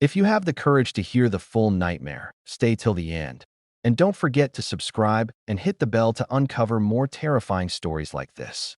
If you have the courage to hear the full nightmare, stay till the end. And don't forget to subscribe and hit the bell to uncover more terrifying stories like this.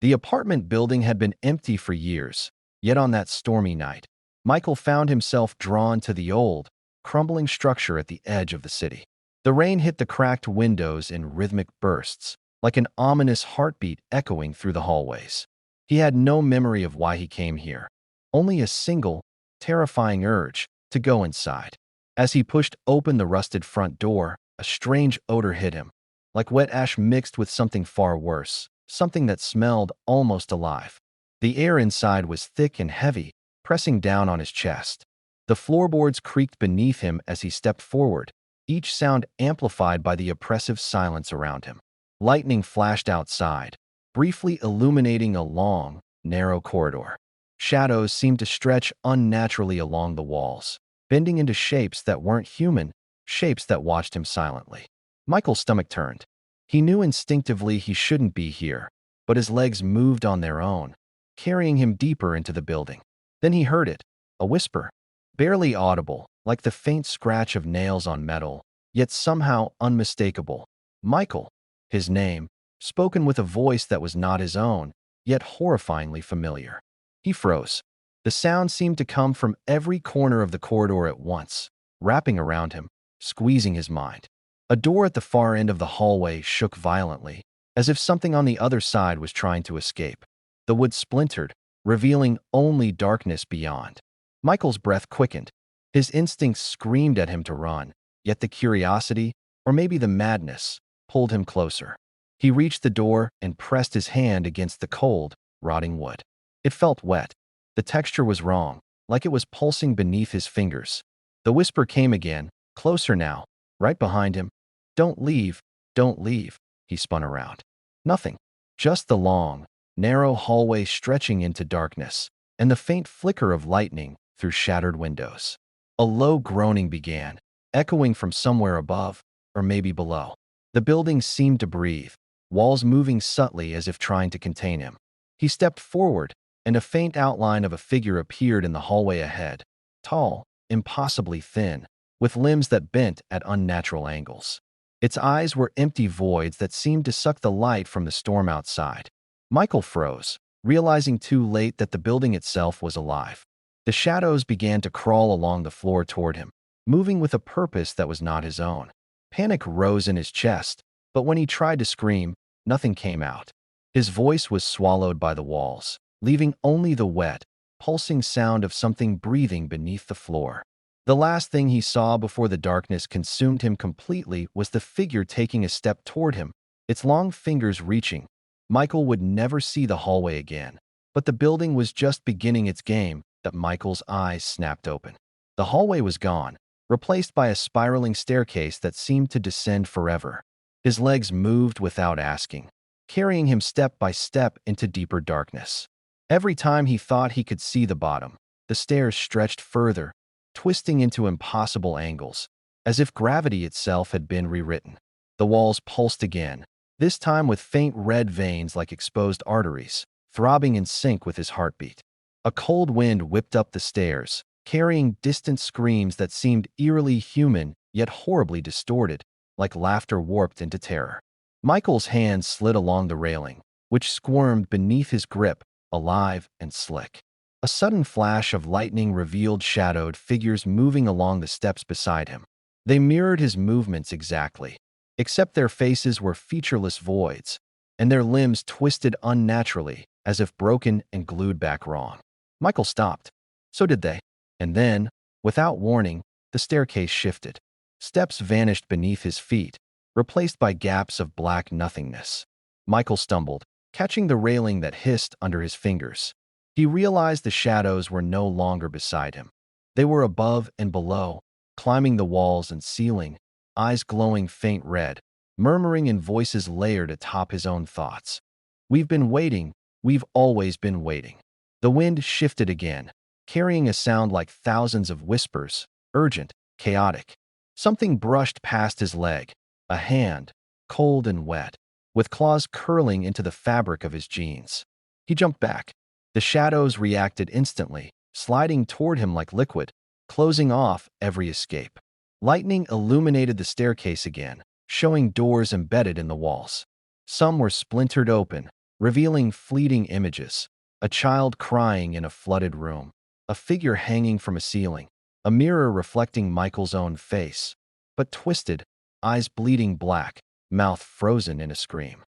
The apartment building had been empty for years, yet on that stormy night, Michael found himself drawn to the old, crumbling structure at the edge of the city. The rain hit the cracked windows in rhythmic bursts, like an ominous heartbeat echoing through the hallways. He had no memory of why he came here, only a single, terrifying urge to go inside. As he pushed open the rusted front door, a strange odor hit him, like wet ash mixed with something far worse, something that smelled almost alive. The air inside was thick and heavy, pressing down on his chest. The floorboards creaked beneath him as he stepped forward, each sound amplified by the oppressive silence around him. Lightning flashed outside, briefly illuminating a long, narrow corridor. Shadows seemed to stretch unnaturally along the walls, bending into shapes that weren't human, shapes that watched him silently. Michael's stomach turned. He knew instinctively he shouldn't be here, but his legs moved on their own, carrying him deeper into the building. Then he heard it, a whisper, barely audible, like the faint scratch of nails on metal, yet somehow unmistakable. Michael, his name, spoken with a voice that was not his own, yet horrifyingly familiar. He froze. The sound seemed to come from every corner of the corridor at once, wrapping around him, squeezing his mind. A door at the far end of the hallway shook violently, as if something on the other side was trying to escape. The wood splintered, revealing only darkness beyond. Michael's breath quickened. His instincts screamed at him to run, yet the curiosity, or maybe the madness, pulled him closer. He reached the door and pressed his hand against the cold, rotting wood. It felt wet. The texture was wrong, like it was pulsing beneath his fingers. The whisper came again, closer now, right behind him. "Don't leave, don't leave." He spun around. Nothing. Just the long, narrow hallway stretching into darkness, and the faint flicker of lightning through shattered windows. A low groaning began, echoing from somewhere above, or maybe below. The building seemed to breathe, walls moving subtly as if trying to contain him. He stepped forward, and a faint outline of a figure appeared in the hallway ahead. Tall, impossibly thin, with limbs that bent at unnatural angles. Its eyes were empty voids that seemed to suck the light from the storm outside. Michael froze, realizing too late that the building itself was alive. The shadows began to crawl along the floor toward him, moving with a purpose that was not his own. Panic rose in his chest, but when he tried to scream, nothing came out. His voice was swallowed by the walls, leaving only the wet, pulsing sound of something breathing beneath the floor. The last thing he saw before the darkness consumed him completely was the figure taking a step toward him, its long fingers reaching. Michael would never see the hallway again, but the building was just beginning its game. That Michael's eyes snapped open. The hallway was gone, replaced by a spiraling staircase that seemed to descend forever. His legs moved without asking, carrying him step by step into deeper darkness. Every time he thought he could see the bottom, the stairs stretched further, twisting into impossible angles, as if gravity itself had been rewritten. The walls pulsed again, this time with faint red veins like exposed arteries, throbbing in sync with his heartbeat. A cold wind whipped up the stairs, carrying distant screams that seemed eerily human yet horribly distorted, like laughter warped into terror. Michael's hand slid along the railing, which squirmed beneath his grip, alive and slick. A sudden flash of lightning revealed shadowed figures moving along the steps beside him. They mirrored his movements exactly, except their faces were featureless voids, and their limbs twisted unnaturally, as if broken and glued back wrong. Michael stopped. So did they. And then, without warning, the staircase shifted. Steps vanished beneath his feet, replaced by gaps of black nothingness. Michael stumbled, catching the railing that hissed under his fingers. He realized the shadows were no longer beside him. They were above and below, climbing the walls and ceiling, eyes glowing faint red, murmuring in voices layered atop his own thoughts. "We've been waiting. We've always been waiting." The wind shifted again, carrying a sound like thousands of whispers, urgent, chaotic. Something brushed past his leg, a hand, cold and wet, with claws curling into the fabric of his jeans. He jumped back. The shadows reacted instantly, sliding toward him like liquid, closing off every escape. Lightning illuminated the staircase again, showing doors embedded in the walls. Some were splintered open, revealing fleeting images. A child crying in a flooded room, a figure hanging from a ceiling, a mirror reflecting Michael's own face, but twisted, eyes bleeding black, mouth frozen in a scream.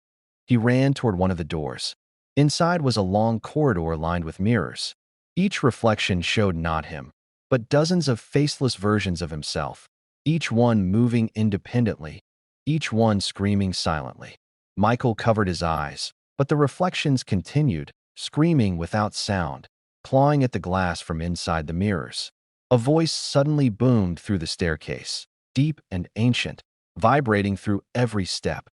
He ran toward one of the doors. Inside was a long corridor lined with mirrors. Each reflection showed not him, but dozens of faceless versions of himself, each one moving independently, each one screaming silently. Michael covered his eyes, but the reflections continued, screaming without sound, clawing at the glass from inside the mirrors. A voice suddenly boomed through the staircase, deep and ancient, vibrating through every step.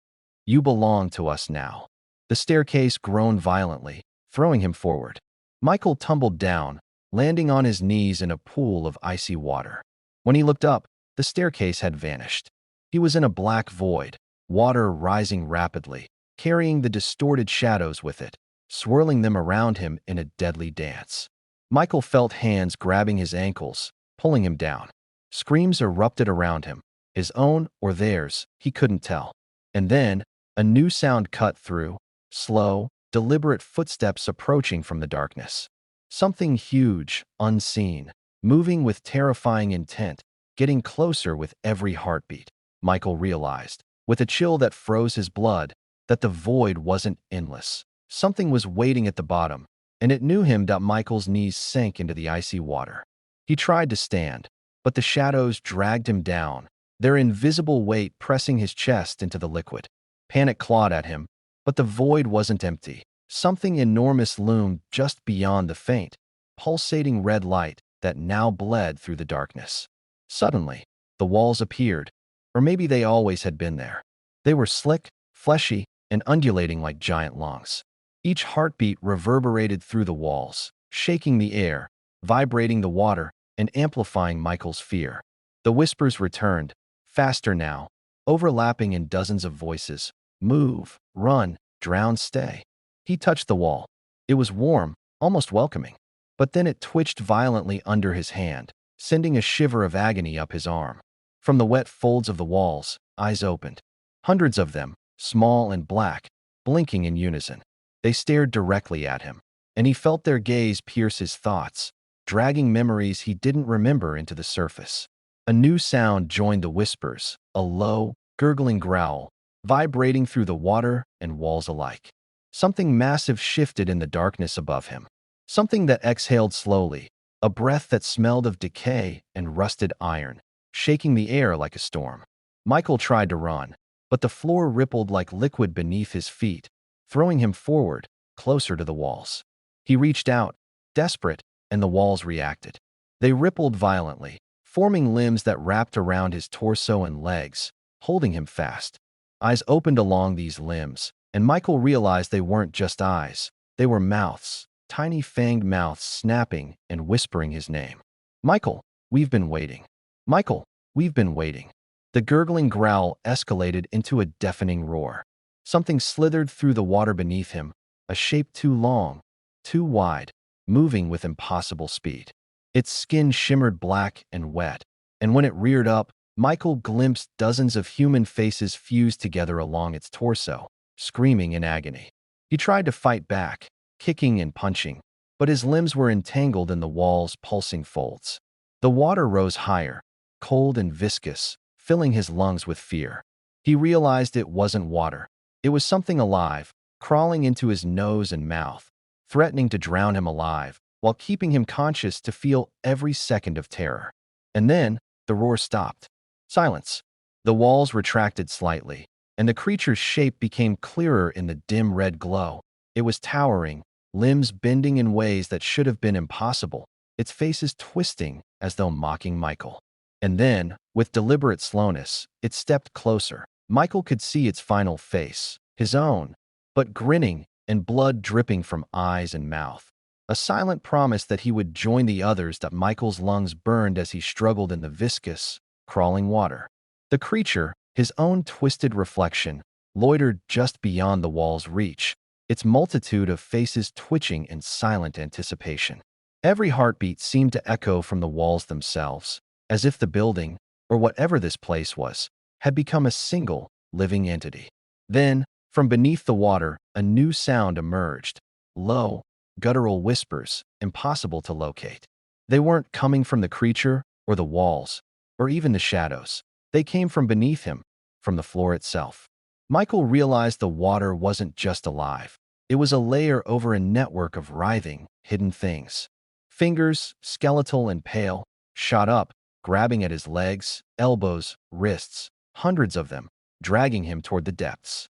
"You belong to us now." The staircase groaned violently, throwing him forward. Michael tumbled down, landing on his knees in a pool of icy water. When he looked up, the staircase had vanished. He was in a black void, water rising rapidly, carrying the distorted shadows with it, swirling them around him in a deadly dance. Michael felt hands grabbing his ankles, pulling him down. Screams erupted around him, his own or theirs, he couldn't tell. And then, a new sound cut through, slow, deliberate footsteps approaching from the darkness. Something huge, unseen, moving with terrifying intent, getting closer with every heartbeat. Michael realized, with a chill that froze his blood, that the void wasn't endless. Something was waiting at the bottom, and it knew him that Michael's knees sank into the icy water. He tried to stand, but the shadows dragged him down, their invisible weight pressing his chest into the liquid. Panic clawed at him, but the void wasn't empty. Something enormous loomed just beyond the faint, pulsating red light that now bled through the darkness. Suddenly, the walls appeared, or maybe they always had been there. They were slick, fleshy, and undulating like giant lungs. Each heartbeat reverberated through the walls, shaking the air, vibrating the water, and amplifying Michael's fear. The whispers returned, faster now, overlapping in dozens of voices. "Move, run, drown, stay." He touched the wall. It was warm, almost welcoming. But then it twitched violently under his hand, sending a shiver of agony up his arm. From the wet folds of the walls, eyes opened. Hundreds of them, small and black, blinking in unison. They stared directly at him, and he felt their gaze pierce his thoughts, dragging memories he didn't remember into the surface. A new sound joined the whispers, a low, gurgling growl, vibrating through the water and walls alike. Something massive shifted in the darkness above him. Something that exhaled slowly, a breath that smelled of decay and rusted iron, shaking the air like a storm. Michael tried to run, but the floor rippled like liquid beneath his feet, throwing him forward, closer to the walls. He reached out, desperate, and the walls reacted. They rippled violently, forming limbs that wrapped around his torso and legs, holding him fast. Eyes opened along these limbs, and Michael realized they weren't just eyes. They were mouths, tiny fanged mouths snapping and whispering his name. "Michael, we've been waiting. Michael, we've been waiting." The gurgling growl escalated into a deafening roar. Something slithered through the water beneath him, a shape too long, too wide, moving with impossible speed. Its skin shimmered black and wet, and when it reared up, Michael glimpsed dozens of human faces fused together along its torso, screaming in agony. He tried to fight back, kicking and punching, but his limbs were entangled in the wall's pulsing folds. The water rose higher, cold and viscous, filling his lungs with fear. He realized it wasn't water. It was something alive, crawling into his nose and mouth, threatening to drown him alive, while keeping him conscious to feel every second of terror. And then, the roar stopped. Silence. The walls retracted slightly, and the creature's shape became clearer in the dim red glow. It was towering, limbs bending in ways that should have been impossible, its faces twisting as though mocking Michael. And then, with deliberate slowness, it stepped closer. Michael could see its final face, his own, but grinning and blood dripping from eyes and mouth. A silent promise that he would join the others. That Michael's lungs burned as he struggled in the viscous, crawling water. The creature, his own twisted reflection, loitered just beyond the wall's reach, its multitude of faces twitching in silent anticipation. Every heartbeat seemed to echo from the walls themselves, as if the building, or whatever this place was, had become a single, living entity. Then, from beneath the water, a new sound emerged. Low, guttural whispers, impossible to locate. They weren't coming from the creature, or the walls, or even the shadows. They came from beneath him, from the floor itself. Michael realized the water wasn't just alive. It was a layer over a network of writhing, hidden things. Fingers, skeletal and pale, shot up, grabbing at his legs, elbows, wrists, hundreds of them, dragging him toward the depths.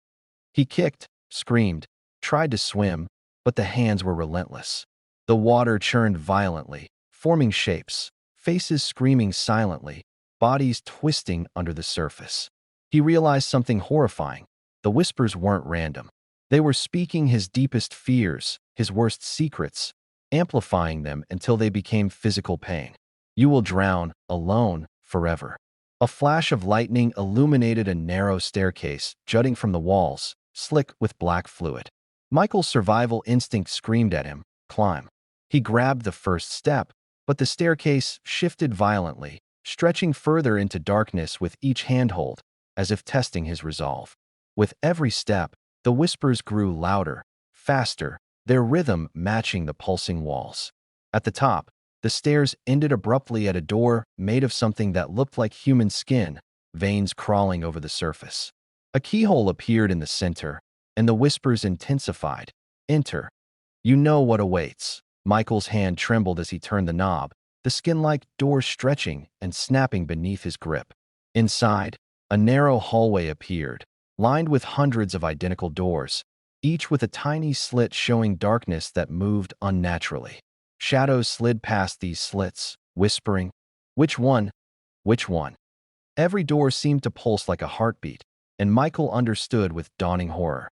He kicked, screamed, tried to swim, but the hands were relentless. The water churned violently, forming shapes, faces screaming silently, bodies twisting under the surface. He realized something horrifying. The whispers weren't random. They were speaking his deepest fears, his worst secrets, amplifying them until they became physical pain. You will drown, alone, forever. A flash of lightning illuminated a narrow staircase jutting from the walls, slick with black fluid. Michael's survival instinct screamed at him, climb. He grabbed the first step, but the staircase shifted violently, stretching further into darkness with each handhold, as if testing his resolve. With every step, the whispers grew louder, faster, their rhythm matching the pulsing walls. At the top, the stairs ended abruptly at a door made of something that looked like human skin, veins crawling over the surface. A keyhole appeared in the center, and the whispers intensified. Enter. You know what awaits. Michael's hand trembled as he turned the knob, the skin-like door stretching and snapping beneath his grip. Inside, a narrow hallway appeared, lined with hundreds of identical doors, each with a tiny slit showing darkness that moved unnaturally. Shadows slid past these slits, whispering, "Which one? Which one?" Every door seemed to pulse like a heartbeat, and Michael understood with dawning horror.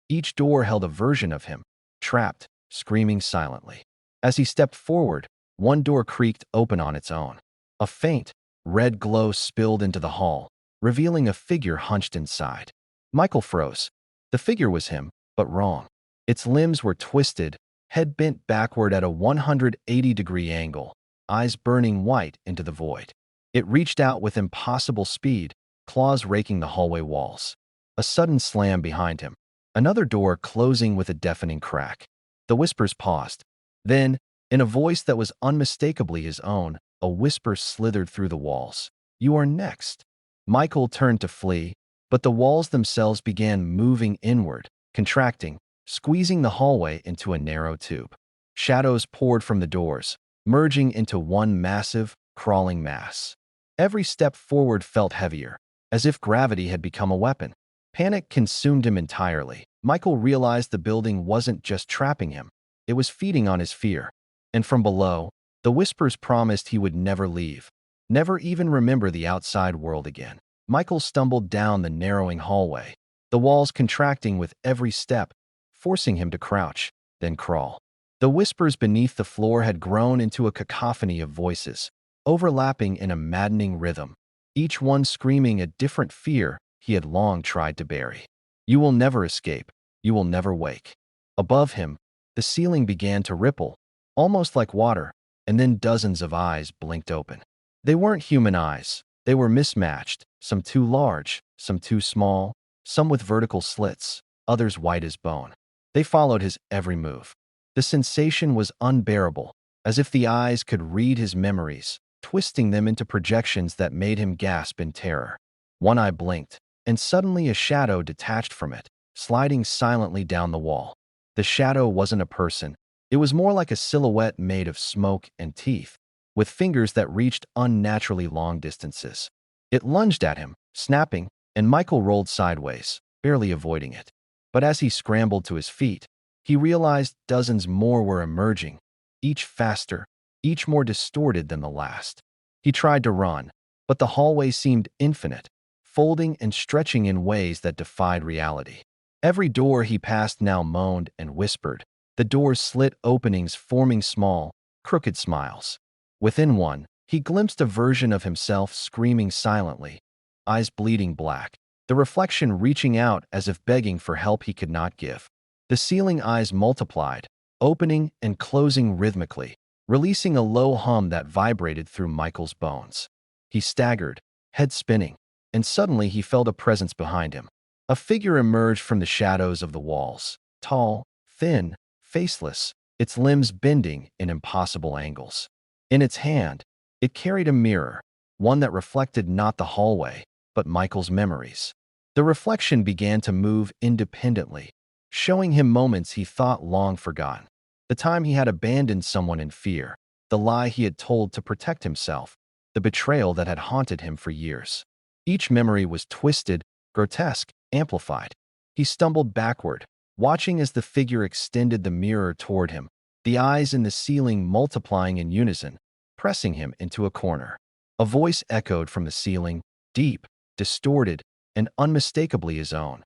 Each door held a version of him, trapped, screaming silently. As he stepped forward, one door creaked open on its own. A faint, red glow spilled into the hall, revealing a figure hunched inside. Michael froze. The figure was him, but wrong. Its limbs were twisted, head bent backward at a 180-degree angle, eyes burning white into the void. It reached out with impossible speed, claws raking the hallway walls. A sudden slam behind him. Another door closing with a deafening crack. The whispers paused. Then, in a voice that was unmistakably his own, a whisper slithered through the walls. "You are next." Michael turned to flee, but the walls themselves began moving inward, contracting, squeezing the hallway into a narrow tube. Shadows poured from the doors, merging into one massive, crawling mass. Every step forward felt heavier, as if gravity had become a weapon. Panic consumed him entirely. Michael realized the building wasn't just trapping him, it was feeding on his fear. And from below, the whispers promised he would never leave, never even remember the outside world again. Michael stumbled down the narrowing hallway, the walls contracting with every step, forcing him to crouch, then crawl. The whispers beneath the floor had grown into a cacophony of voices, overlapping in a maddening rhythm, each one screaming a different fear he had long tried to bury. "You will never escape. You will never wake." Above him, the ceiling began to ripple, almost like water, and then dozens of eyes blinked open. They weren't human eyes. They were mismatched, some too large, some too small, some with vertical slits, others white as bone. They followed his every move. The sensation was unbearable, as if the eyes could read his memories, twisting them into projections that made him gasp in terror. One eye blinked, and suddenly a shadow detached from it, sliding silently down the wall. The shadow wasn't a person. It was more like a silhouette made of smoke and teeth, with fingers that reached unnaturally long distances. It lunged at him, snapping, and Michael rolled sideways, barely avoiding it. But as he scrambled to his feet, he realized dozens more were emerging, each faster, each more distorted than the last. He tried to run, but the hallway seemed infinite, folding and stretching in ways that defied reality. Every door he passed now moaned and whispered, the doors slit openings forming small, crooked smiles. Within one, he glimpsed a version of himself screaming silently, eyes bleeding black, the reflection reaching out as if begging for help he could not give. The ceiling eyes multiplied, opening and closing rhythmically, releasing a low hum that vibrated through Michael's bones. He staggered, head spinning, and suddenly he felt a presence behind him. A figure emerged from the shadows of the walls, tall, thin, faceless, its limbs bending in impossible angles. In its hand, it carried a mirror, one that reflected not the hallway, but Michael's memories. The reflection began to move independently, showing him moments he thought long forgotten. The time he had abandoned someone in fear, the lie he had told to protect himself, the betrayal that had haunted him for years. Each memory was twisted, grotesque, amplified. He stumbled backward, watching as the figure extended the mirror toward him, the eyes in the ceiling multiplying in unison, pressing him into a corner. A voice echoed from the ceiling, deep, distorted, and unmistakably his own.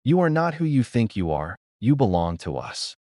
"You are not who you think you are, you belong to us."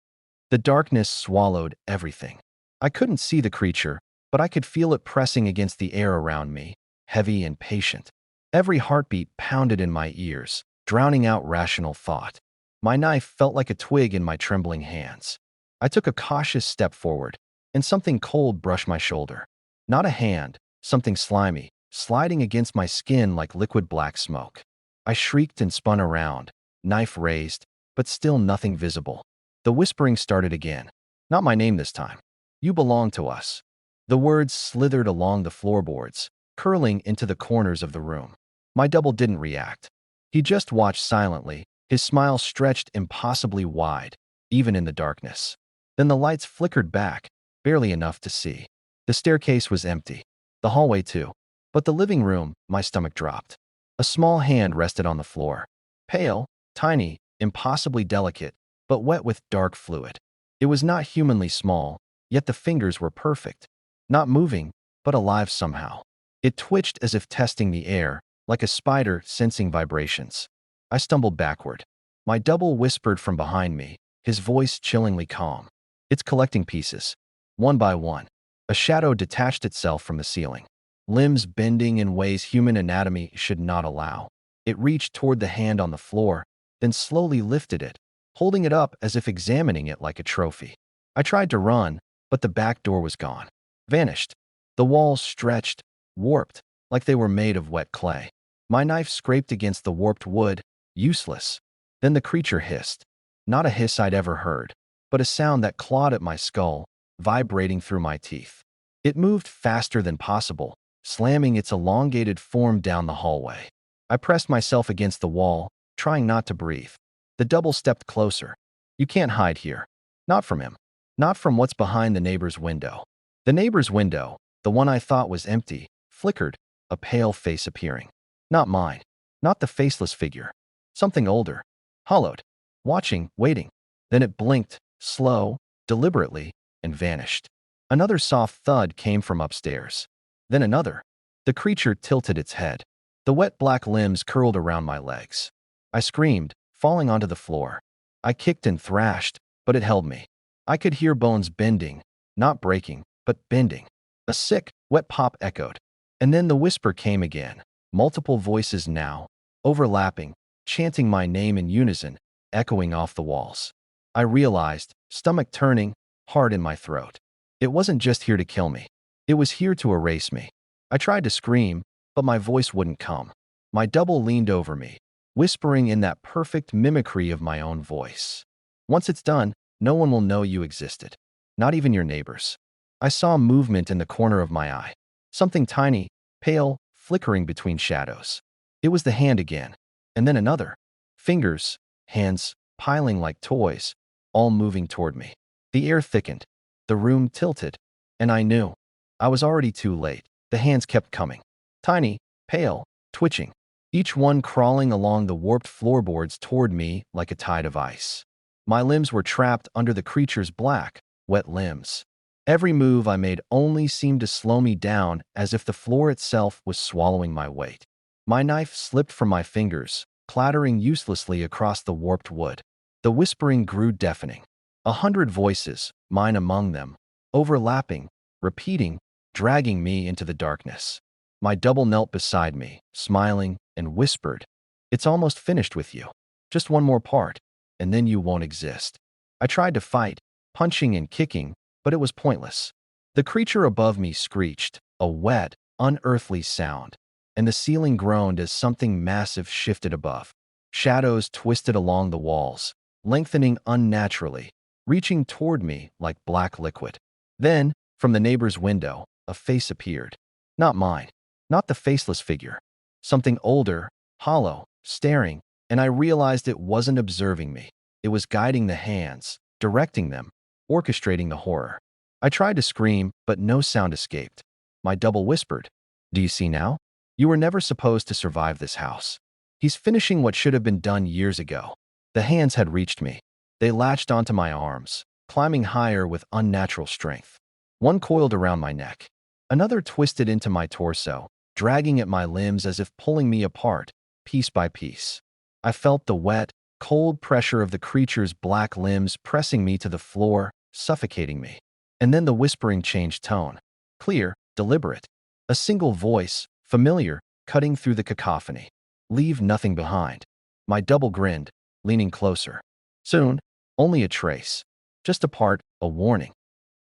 The darkness swallowed everything. I couldn't see the creature, but I could feel it pressing against the air around me, heavy and patient. Every heartbeat pounded in my ears, drowning out rational thought. My knife felt like a twig in my trembling hands. I took a cautious step forward, and something cold brushed my shoulder. Not a hand, something slimy, sliding against my skin like liquid black smoke. I shrieked and spun around, knife raised, but still nothing visible. The whispering started again. Not my name this time. "You belong to us." The words slithered along the floorboards, curling into the corners of the room. My double didn't react. He just watched silently, his smile stretched impossibly wide, even in the darkness. Then the lights flickered back, barely enough to see. The staircase was empty. The hallway too. But the living room, my stomach dropped. A small hand rested on the floor. Pale, tiny, impossibly delicate, but wet with dark fluid. It was not humanly small, yet the fingers were perfect. Not moving, but alive somehow. It twitched as if testing the air, like a spider sensing vibrations. I stumbled backward. My double whispered from behind me, his voice chillingly calm. "It's collecting pieces." One by one, a shadow detached itself from the ceiling, limbs bending in ways human anatomy should not allow. It reached toward the hand on the floor, then slowly lifted it, holding it up as if examining it like a trophy. I tried to run, but the back door was gone. Vanished. The walls stretched, warped, like they were made of wet clay. My knife scraped against the warped wood, useless. Then the creature hissed. Not a hiss I'd ever heard, but a sound that clawed at my skull, vibrating through my teeth. It moved faster than possible, slamming its elongated form down the hallway. I pressed myself against the wall, trying not to breathe. The double stepped closer. "You can't hide here." Not from him. Not from what's behind the neighbor's window. The neighbor's window, the one I thought was empty, flickered, a pale face appearing. Not mine. Not the faceless figure. Something older. Hollowed. Watching, waiting. Then it blinked, slow, deliberately, and vanished. Another soft thud came from upstairs. Then another. The creature tilted its head. The wet black limbs curled around my legs. I screamed, falling onto the floor. I kicked and thrashed, but it held me. I could hear bones bending, not breaking, but bending. A sick, wet pop echoed. And then the whisper came again. Multiple voices now, overlapping, chanting my name in unison, echoing off the walls. I realized, stomach turning, hard in my throat. It wasn't just here to kill me. It was here to erase me. I tried to scream, but my voice wouldn't come. My double leaned over me, whispering in that perfect mimicry of my own voice. "Once it's done, no one will know you existed. Not even your neighbors." I saw movement in the corner of my eye. Something tiny, pale, flickering between shadows. It was the hand again. And then another. Fingers, hands, piling like toys, all moving toward me. The air thickened. The room tilted. And I knew. I was already too late. The hands kept coming. Tiny, pale, twitching. Each one crawling along the warped floorboards toward me like a tide of ice. My limbs were trapped under the creature's black, wet limbs. Every move I made only seemed to slow me down as if the floor itself was swallowing my weight. My knife slipped from my fingers, clattering uselessly across the warped wood. The whispering grew deafening. 100 voices, mine among them, overlapping, repeating, dragging me into the darkness. My double knelt beside me, smiling, and whispered, "It's almost finished with you. Just one more part, and then you won't exist." I tried to fight, punching and kicking, but it was pointless. The creature above me screeched, a wet, unearthly sound, and the ceiling groaned as something massive shifted above. Shadows twisted along the walls, lengthening unnaturally, reaching toward me like black liquid. Then, from the neighbor's window, a face appeared. Not mine, not the faceless figure. Something older, hollow, staring, and I realized it wasn't observing me. It was guiding the hands, directing them, orchestrating the horror. I tried to scream, but no sound escaped. My double whispered, "Do you see now? You were never supposed to survive this house. He's finishing what should have been done years ago." The hands had reached me. They latched onto my arms, climbing higher with unnatural strength. One coiled around my neck. Another twisted into my torso, dragging at my limbs as if pulling me apart, piece by piece. I felt the wet, cold pressure of the creature's black limbs pressing me to the floor, suffocating me. And then the whispering changed tone. Clear, deliberate. A single voice, familiar, cutting through the cacophony. "Leave nothing behind." My double grinned, leaning closer. Soon, only a trace. Just a part, a warning.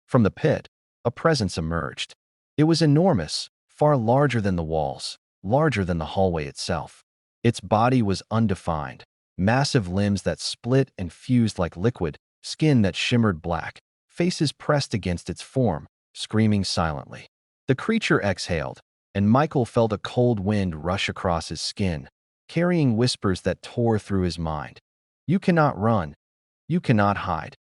From the pit, a presence emerged. It was enormous, far larger than the walls, larger than the hallway itself. Its body was undefined, massive limbs that split and fused like liquid, skin that shimmered black, faces pressed against its form, screaming silently. The creature exhaled, and Michael felt a cold wind rush across his skin, carrying whispers that tore through his mind. "You cannot run. You cannot hide.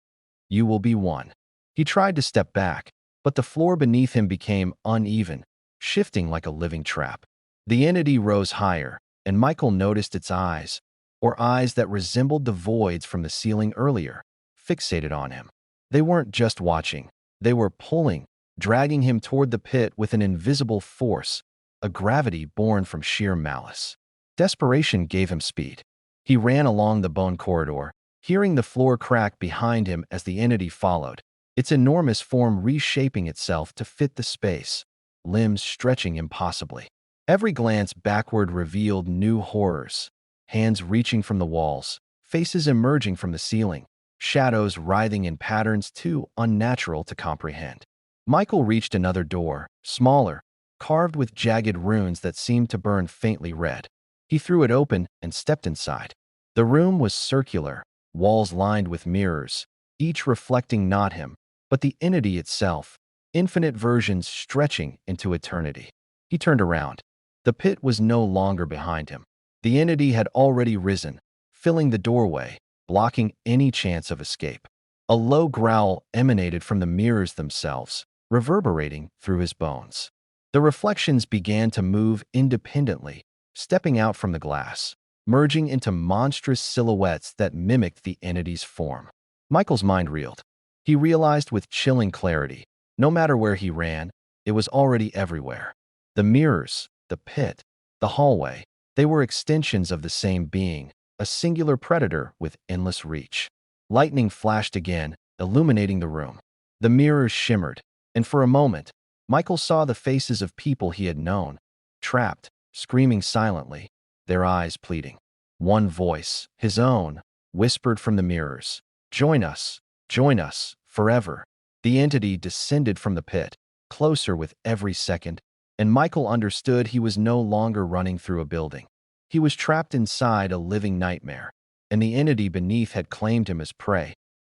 You will be one." He tried to step back, but the floor beneath him became uneven, shifting like a living trap. The entity rose higher, and Michael noticed its eyes, or eyes that resembled the voids from the ceiling earlier, fixated on him. They weren't just watching. They were pulling, dragging him toward the pit with an invisible force, a gravity born from sheer malice. Desperation gave him speed. He ran along the bone corridor, hearing the floor crack behind him as the entity followed, its enormous form reshaping itself to fit the space, limbs stretching impossibly. Every glance backward revealed new horrors, hands reaching from the walls, faces emerging from the ceiling, shadows writhing in patterns too unnatural to comprehend. Michael reached another door, smaller, carved with jagged runes that seemed to burn faintly red. He threw it open and stepped inside. The room was circular, walls lined with mirrors, each reflecting not him, but the entity itself, infinite versions stretching into eternity. He turned around. The pit was no longer behind him. The entity had already risen, filling the doorway, blocking any chance of escape. A low growl emanated from the mirrors themselves, reverberating through his bones. The reflections began to move independently, stepping out from the glass, merging into monstrous silhouettes that mimicked the entity's form. Michael's mind reeled. He realized with chilling clarity, no matter where he ran, it was already everywhere. The mirrors, the pit, the hallway, they were extensions of the same being, a singular predator with endless reach. Lightning flashed again, illuminating the room. The mirrors shimmered, and for a moment, Michael saw the faces of people he had known, trapped, screaming silently, their eyes pleading. One voice, his own, whispered from the mirrors, join us, forever." The entity descended from the pit, closer with every second, and Michael understood he was no longer running through a building. He was trapped inside a living nightmare, and the entity beneath had claimed him as prey.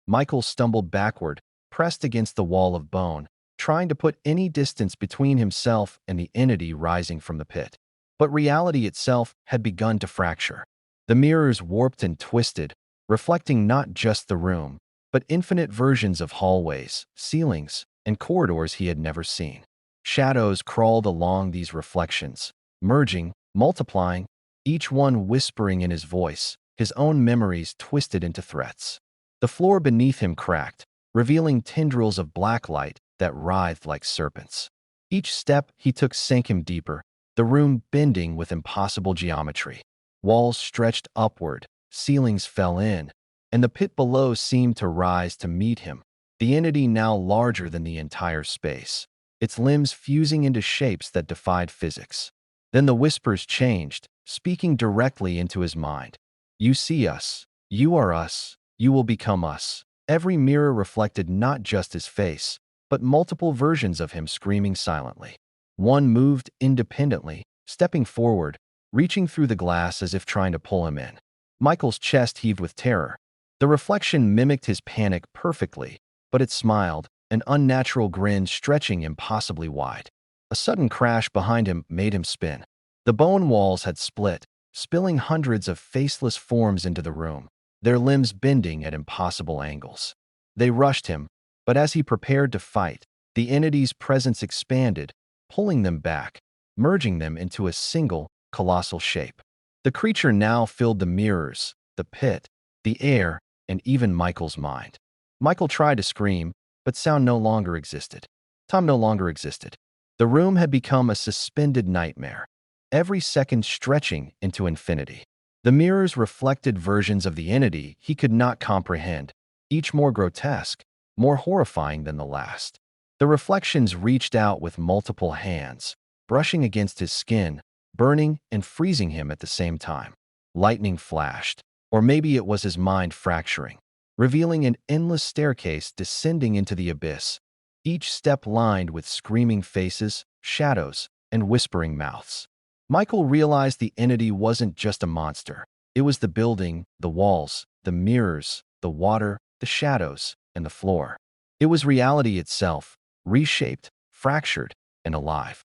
Michael stumbled backward, pressed against the wall of bone, trying to put any distance between himself and the entity rising from the pit. But reality itself had begun to fracture. The mirrors warped and twisted, reflecting not just the room, but infinite versions of hallways, ceilings, and corridors he had never seen. Shadows crawled along these reflections, merging, multiplying, each one whispering in his voice, his own memories twisted into threats. The floor beneath him cracked, revealing tendrils of black light that writhed like serpents. Each step he took sank him deeper, the room bending with impossible geometry. Walls stretched upward, ceilings fell in, and the pit below seemed to rise to meet him, the entity now larger than the entire space, its limbs fusing into shapes that defied physics. Then the whispers changed, speaking directly into his mind. "You see us. You are us. You will become us." Every mirror reflected not just his face, but multiple versions of him screaming silently. One moved independently, stepping forward, reaching through the glass as if trying to pull him in. Michael's chest heaved with terror. The reflection mimicked his panic perfectly, but it smiled, an unnatural grin stretching impossibly wide. A sudden crash behind him made him spin. The bone walls had split, spilling hundreds of faceless forms into the room, their limbs bending at impossible angles. They rushed him, but as he prepared to fight, the entity's presence expanded, pulling them back, merging them into a single, colossal shape. The creature now filled the mirrors, the pit, the air, and even Michael's mind. Michael tried to scream, but sound no longer existed. Tom no longer existed. The room had become a suspended nightmare, every second stretching into infinity. The mirrors reflected versions of the entity he could not comprehend, each more grotesque, more horrifying than the last. The reflections reached out with multiple hands, brushing against his skin, burning and freezing him at the same time. Lightning flashed, or maybe it was his mind fracturing, revealing an endless staircase descending into the abyss, each step lined with screaming faces, shadows, and whispering mouths. Michael realized the entity wasn't just a monster. It was the building, the walls, the mirrors, the water, the shadows, and the floor. It was reality itself, reshaped, fractured, and alive.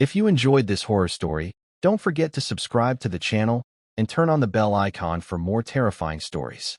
If you enjoyed this horror story, don't forget to subscribe to the channel and turn on the bell icon for more terrifying stories.